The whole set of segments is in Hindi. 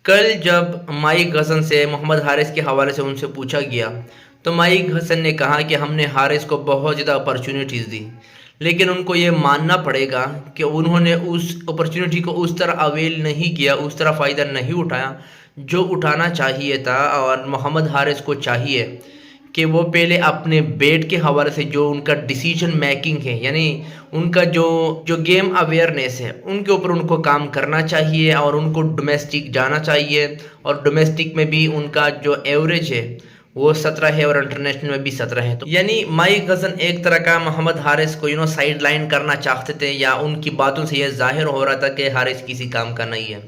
कल जब माइक हसन से मोहम्मद हारिस के हवाले से उनसे पूछा गया, तो माइक हसन ने कहा कि हमने हारिस को बहुत ज़्यादा अपॉर्चुनिटीज़ दी, लेकिन उनको ये मानना पड़ेगा कि उन्होंने उस अपॉर्चुनिटी को उस तरह अवेल नहीं किया, उस तरह फ़ायदा नहीं उठाया जो उठाना चाहिए था। और मोहम्मद हारिस को चाहिए कि वो पहले अपने बैट के हवाले से जो उनका डिसीजन मेकिंग है, यानी उनका जो जो गेम अवेयरनेस है, उनके ऊपर उनको काम करना चाहिए और उनको डोमेस्टिक जाना चाहिए। और डोमेस्टिक में भी उनका जो एवरेज है वो 17 है और इंटरनेशनल में भी 17 है। तो यानी माइक हसन एक तरह का मोहम्मद हारिस को साइड लाइन करना चाहते थे, या उनकी बातों से यह जाहिर हो रहा था कि हारिस किसी काम का नहीं है।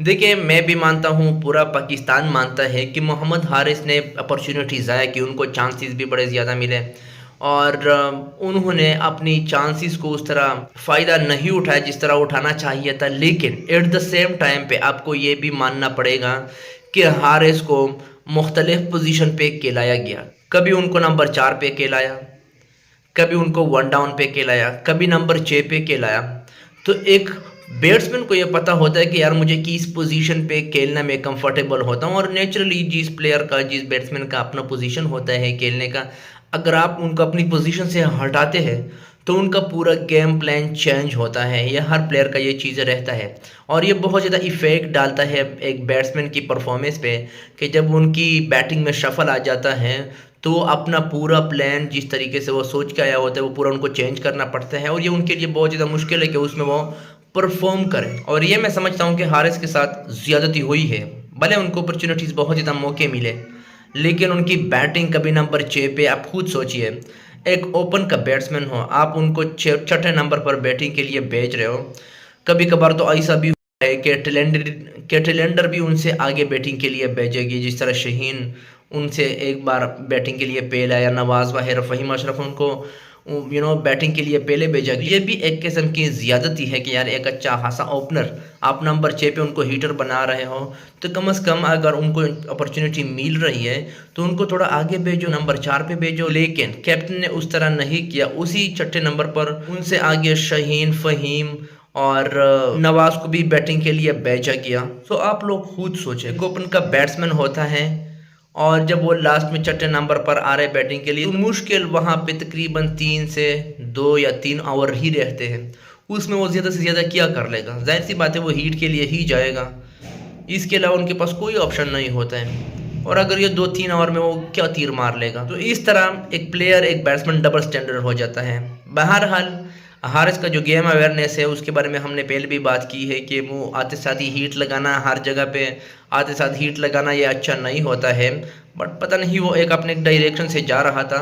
देखिए, मैं भी मानता हूँ, पूरा पाकिस्तान मानता है कि मोहम्मद हारिस ने अपॉर्चुनिटी ज़ाया की, उनको चांसेस भी बड़े ज़्यादा मिले और उन्होंने अपनी चांसेस को उस तरह फ़ायदा नहीं उठाया जिस तरह उठाना चाहिए था। लेकिन एट द सेम टाइम पे आपको ये भी मानना पड़ेगा कि हारिस को मुख्तलिफ पोजीशन पे खिलाया गया। कभी उनको नंबर 4 पे खिलाया, कभी उनको वन डाउन पे खिलाया, कभी नंबर 6 पे खिलाया। तो एक बैट्समैन को ये पता होता है कि यार मुझे किस पोजीशन पे खेलना मैं कंफर्टेबल होता हूँ, और नेचुरली जिस प्लेयर का, जिस बैट्समैन का अपना पोजीशन होता है खेलने का, अगर आप उनको अपनी पोजीशन से हटाते हैं तो उनका पूरा गेम प्लान चेंज होता है। ये हर प्लेयर का ये चीज़ रहता है और ये बहुत ज़्यादा इफ़ेक्ट डालता है एक बैट्समैन की परफॉर्मेंस पे कि जब उनकी बैटिंग में शफल आ जाता है तो अपना पूरा प्लान जिस तरीके से वो सोच के आया होता है वो पूरा उनको चेंज करना पड़ता है, और ये उनके लिए बहुत ज़्यादा मुश्किल है कि उसमें वो परफॉर्म करें। और ये मैं समझता हूँ कि हारिस के साथ ज़्यादती हुई है। भले उनको अपॉर्चुनिटीज़ बहुत ज़्यादा मौके मिले, लेकिन उनकी बैटिंग कभी नंबर 6 पे, आप खुद सोचिए, एक ओपन का बैट्समैन हो, आप उनको छठे नंबर पर बैटिंग के लिए भेज रहे हो। कभी कभार तो ऐसा भी है कि टेलेंडर भी उनसे आगे बैटिंग के लिए भेजेगी, जिस तरह शहीन उनसे एक बार बैटिंग के लिए पहले आया, नवाज वाहिर, फ़हीम अशरफ उनको बैटिंग के लिए पहले भेजा। ये भी एक किस्म की ज़्यादती है कि यार एक अच्छा खासा ओपनर आप नंबर 6 पे उनको हीटर बना रहे हो, तो कम से कम अगर उनको अपॉर्चुनिटी मिल रही है तो उनको थोड़ा आगे भेजो, नंबर 4 पे भेजो। लेकिन कैप्टन ने उस तरह नहीं किया, उसी छठे नंबर पर उनसे आगे शहीन, फ़हीम और नवाज को भी बैटिंग के लिए भेजा गया। तो आप लोग खुद सोचें, ओपन का बैट्समैन होता है और जब वो लास्ट में छठे नंबर पर आ रहे बैटिंग के लिए, तो मुश्किल वहाँ पे तकरीबन 3 से 2 या 3 ओवर ही रहते हैं। उसमें वो ज़्यादा से ज़्यादा क्या कर लेगा? जाहिर सी बात है वो हीट के लिए ही जाएगा, इसके अलावा उनके पास कोई ऑप्शन नहीं होता है। और अगर ये 2-3 ओवर में वो क्या तीर मार लेगा? तो इस तरह एक प्लेयर, एक बैट्समैन डबल स्टैंडर्ड हो जाता है। बहरहाल हारिस का जो गेम अवेयरनेस है उसके बारे में हमने पहले भी बात की है कि वो आते साथ ही हीट लगाना, हर जगह पे आते साथ हीट लगाना ये अच्छा नहीं होता है। बट पता नहीं वो एक अपने डायरेक्शन से जा रहा था।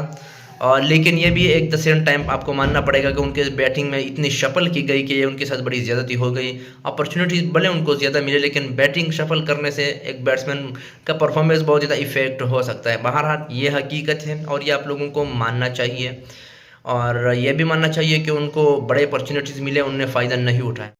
और लेकिन ये भी एक द सेम टाइम आपको मानना पड़ेगा कि उनके बैटिंग में इतनी शफल की गई कि ये उनके साथ बड़ी ज़्यादती हो गई। अपॉर्चुनिटीज़ भले उनको ज़्यादा मिले, लेकिन बैटिंग शफल करने से एक बैट्समैन का परफॉर्मेंस बहुत ज़्यादा इफेक्ट हो सकता है। बहरहाल ये हकीकत है और ये आप लोगों को मानना चाहिए, और ये भी मानना चाहिए कि उनको बड़े अपॉर्चुनिटीज़ मिले, उनने फ़ायदा नहीं उठाया।